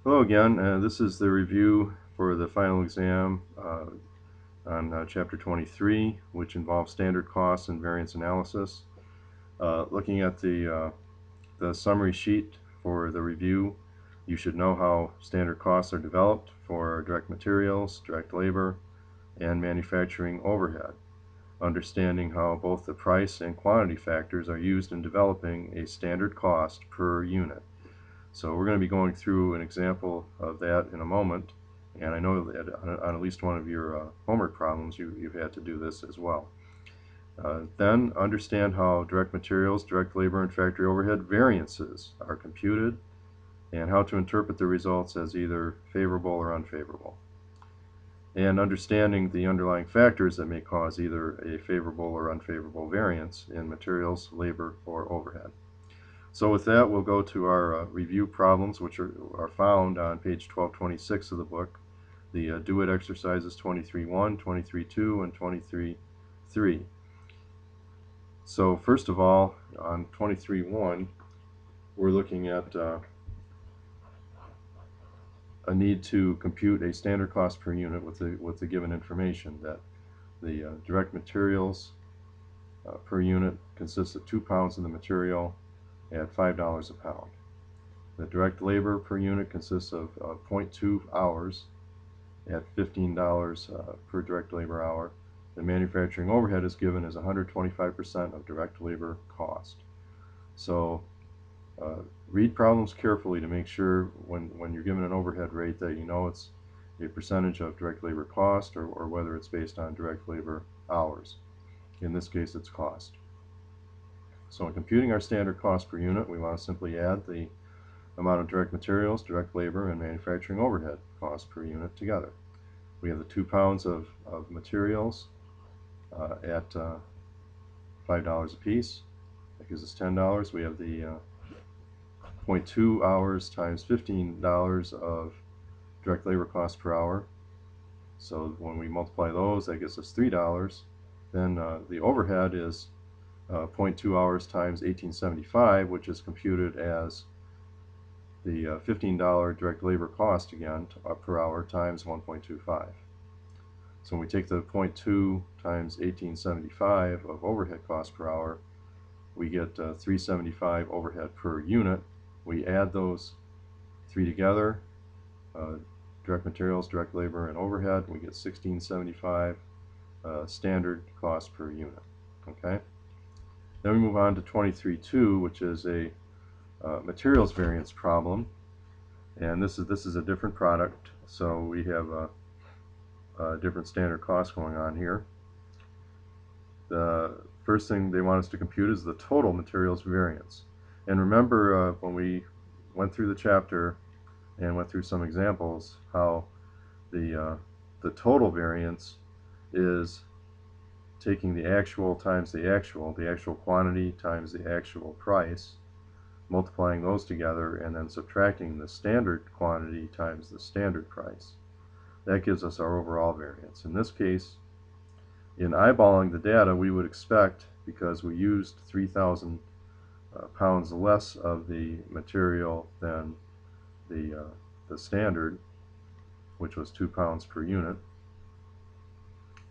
Hello again. This is the review for the final exam on Chapter 23, which involves standard costs and variance analysis. Looking at the summary sheet for the review, you should know how standard costs are developed for direct materials, direct labor, and manufacturing overhead. Understanding how both the price and quantity factors are used in developing a standard cost per unit. So we're going to be going through an example of that in a moment, and I know that on at least one of your homework problems you've had to do this as well. Then understand how direct materials, direct labor, and factory overhead variances are computed, and how to interpret the results as either favorable or unfavorable. And understanding the underlying factors that may cause either a favorable or unfavorable variance in materials, labor, or overhead. So with that, we'll go to our review problems, which are found on page 1226 of the book. The do-it exercises 23.1, 23.2, and 23.3. So first of all, on 23.1, we're looking at a need to compute a standard cost per unit with the given information that the direct materials per unit consists of 2 pounds of the material at $5 a pound. The direct labor per unit consists of 0.2 hours at $15 per direct labor hour. The manufacturing overhead is given as 125% of direct labor cost. So read problems carefully to make sure when you're given an overhead rate that you know it's a percentage of direct labor cost or whether it's based on direct labor hours. In this case, it's cost. So in computing our standard cost per unit, we want to simply add the amount of direct materials, direct labor, and manufacturing overhead cost per unit together. We have the 2 pounds of materials at $5 a piece. That gives us $10. We have the 0.2 hours times $15 of direct labor cost per hour. So when we multiply those, that gives us $3. Then the overhead is 0.2 hours times $18.75, which is computed as the $15 direct labor cost again per hour times 1.25. So when we take the 0.2 times 1875 of overhead cost per hour, we get 375 overhead per unit. We add those three together, direct materials, direct labor, and overhead, we get 1675 standard cost per unit. Okay. Then we move on to 23.2, which is a materials variance problem, and this is a different product, so we have a different standard cost going on here. The first thing they want us to compute is the total materials variance. And remember when we went through the chapter and went through some examples how the total variance is taking the actual times the actual quantity times the actual price, multiplying those together, and then subtracting the standard quantity times the standard price. That gives us our overall variance. In this case, in eyeballing the data, we would expect, because we used 3,000 pounds less of the material than the standard, which was 2 pounds per unit,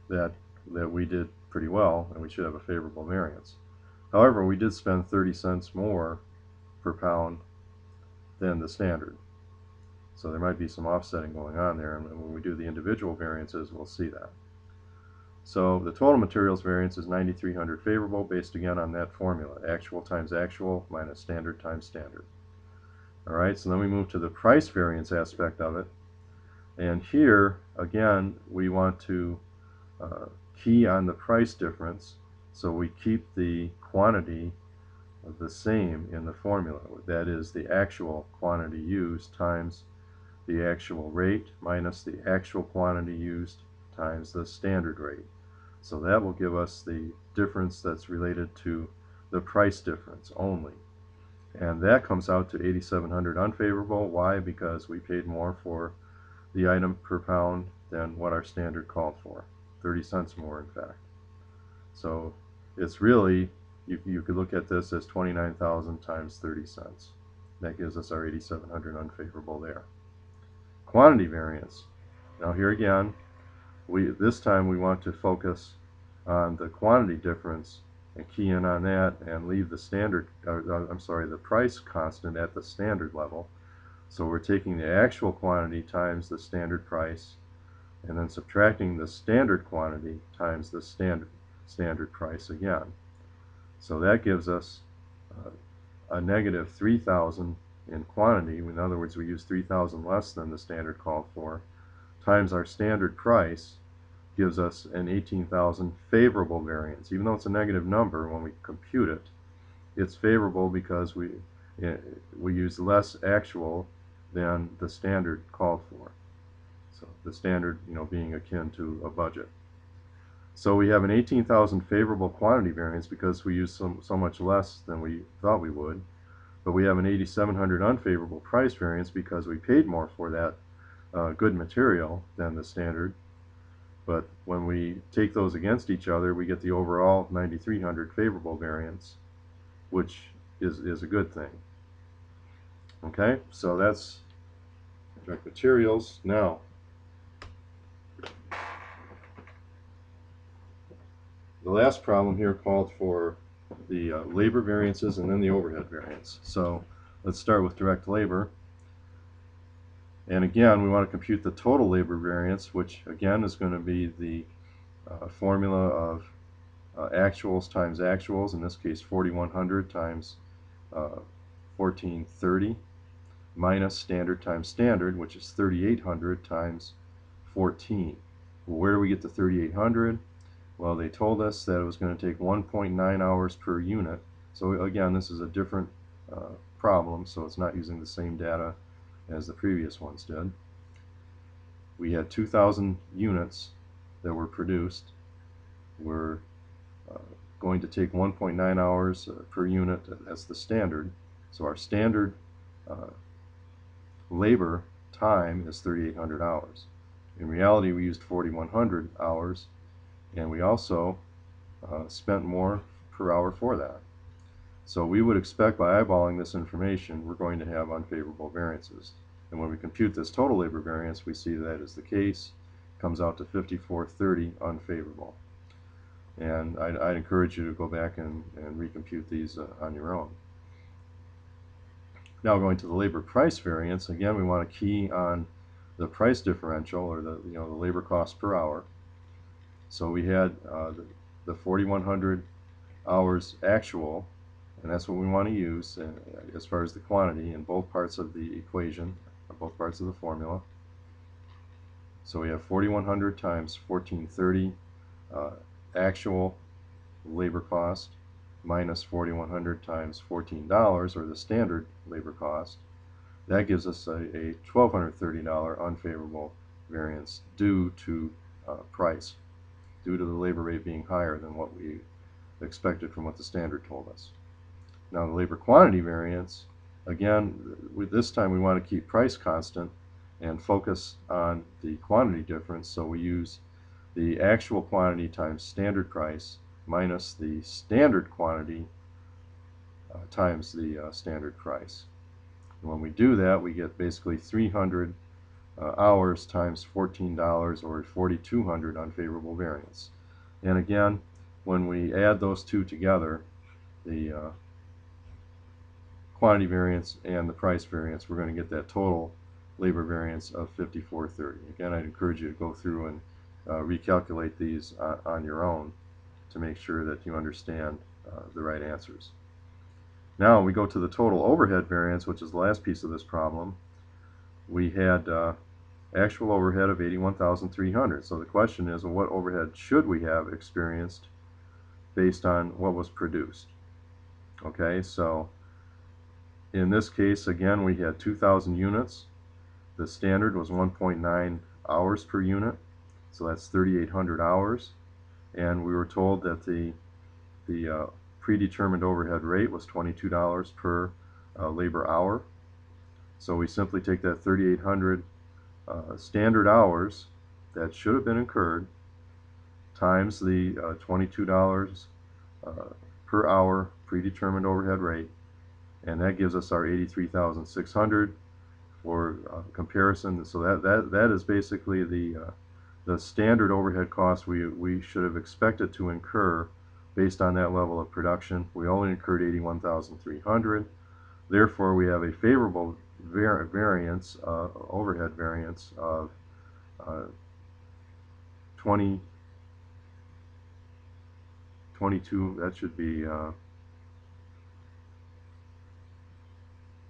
that we did pretty well and we should have a favorable variance. However, we did spend 30 cents more per pound than the standard. So there might be some offsetting going on there, and when we do the individual variances, we'll see that. So the total materials variance is 9,300 favorable, based again on that formula, actual times actual minus standard times standard. Alright, so then we move to the price variance aspect of it, and here again we want to key on the price difference, so we keep the quantity the same in the formula. That is the actual quantity used times the actual rate minus the actual quantity used times the standard rate. So that will give us the difference that's related to the price difference only. And that comes out to 8,700 unfavorable. Why? Because we paid more for the item per pound than what our standard called for. 30 cents more, in fact. So it's really, you could look at this as 29,000 times 30 cents. That gives us our 8,700 unfavorable there. quantity variance. Now here again, this time we want to focus on the quantity difference and key in on that and leave the standard, the price constant at the standard level. So we're taking the actual quantity times the standard price and then subtracting the standard quantity times the standard price again. So that gives us a negative 3,000 in quantity. In other words, we use 3,000 less than the standard called for, times our standard price gives us an 18,000 favorable variance. Even though it's a negative number, when we compute it, it's favorable because we use less actual than the standard called for. So the standard, being akin to a budget. So we have an 18,000 favorable quantity variance because we use so much less than we thought we would. But we have an 8,700 unfavorable price variance because we paid more for that good material than the standard. But when we take those against each other, we get the overall 9,300 favorable variance, which is a good thing. Okay, so that's direct materials. Now, the last problem here called for the labor variances and then the overhead variance. So let's start with direct labor. And again, we want to compute the total labor variance, which again is going to be the formula of actuals times actuals, in this case 4,100 times 1430, minus standard times standard, which is 3,800 times 14. Well, where do we get the 3,800? Well, they told us that it was going to take 1.9 hours per unit. So again, this is a different problem, so it's not using the same data as the previous ones did. We had 2,000 units that were produced. We're going to take 1.9 hours per unit. That's the standard. So our standard labor time is 3,800 hours. In reality, we used 4,100 hours, and we also spent more per hour for that. So we would expect by eyeballing this information, we're going to have unfavorable variances. And when we compute this total labor variance, we see that is the case. It comes out to 5,430 unfavorable. And I'd encourage you to go back and recompute these on your own. Now going to the labor price variance, again we want to key on the price differential, or the labor cost per hour. So we had the 4,100 hours actual, and that's what we want to use as far as the quantity in both parts of the equation, or both parts of the formula. So we have 4,100 times 1430 actual labor cost minus 4,100 times $14, or the standard labor cost. That gives us a $1,230 unfavorable variance due to price, due to the labor rate being higher than what we expected from what the standard told us. Now the labor quantity variance, again, this time we want to keep price constant and focus on the quantity difference, so we use the actual quantity times standard price minus the standard quantity times the standard price. And when we do that, we get basically 300 hours times $14, or 4,200 unfavorable variance. And again, when we add those two together, the quantity variance and the price variance, we're going to get that total labor variance of 5,430. Again, I'd encourage you to go through and recalculate these on your own to make sure that you understand the right answers. Now we go to the total overhead variance, which is the last piece of this problem. We had actual overhead of 81,300. So the question is, well, what overhead should we have experienced based on what was produced? Okay, so in this case, again, we had 2,000 units. The standard was 1.9 hours per unit, so that's 3,800 hours. And we were told that the predetermined overhead rate was $22 per labor hour. So we simply take that 3,800 standard hours that should have been incurred times the $22 per hour predetermined overhead rate, and that gives us our 83,600 for comparison. So that is basically the standard overhead costs we should have expected to incur based on that level of production. We only incurred 81,300. Therefore, we have a favorable variance, overhead variance of 22. That should be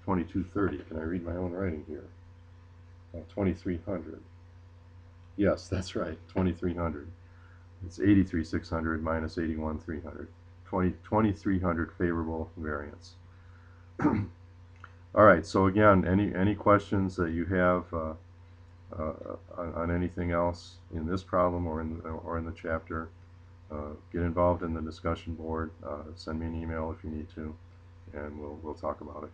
2230. Can I read my own writing here? 2300. Yes, that's right. 2300. It's 83,600 minus 81,300. 2300 favorable variance. All right. So again, any questions that you have on anything else in this problem or in the chapter, get involved in the discussion board. Send me an email if you need to, and we'll talk about it.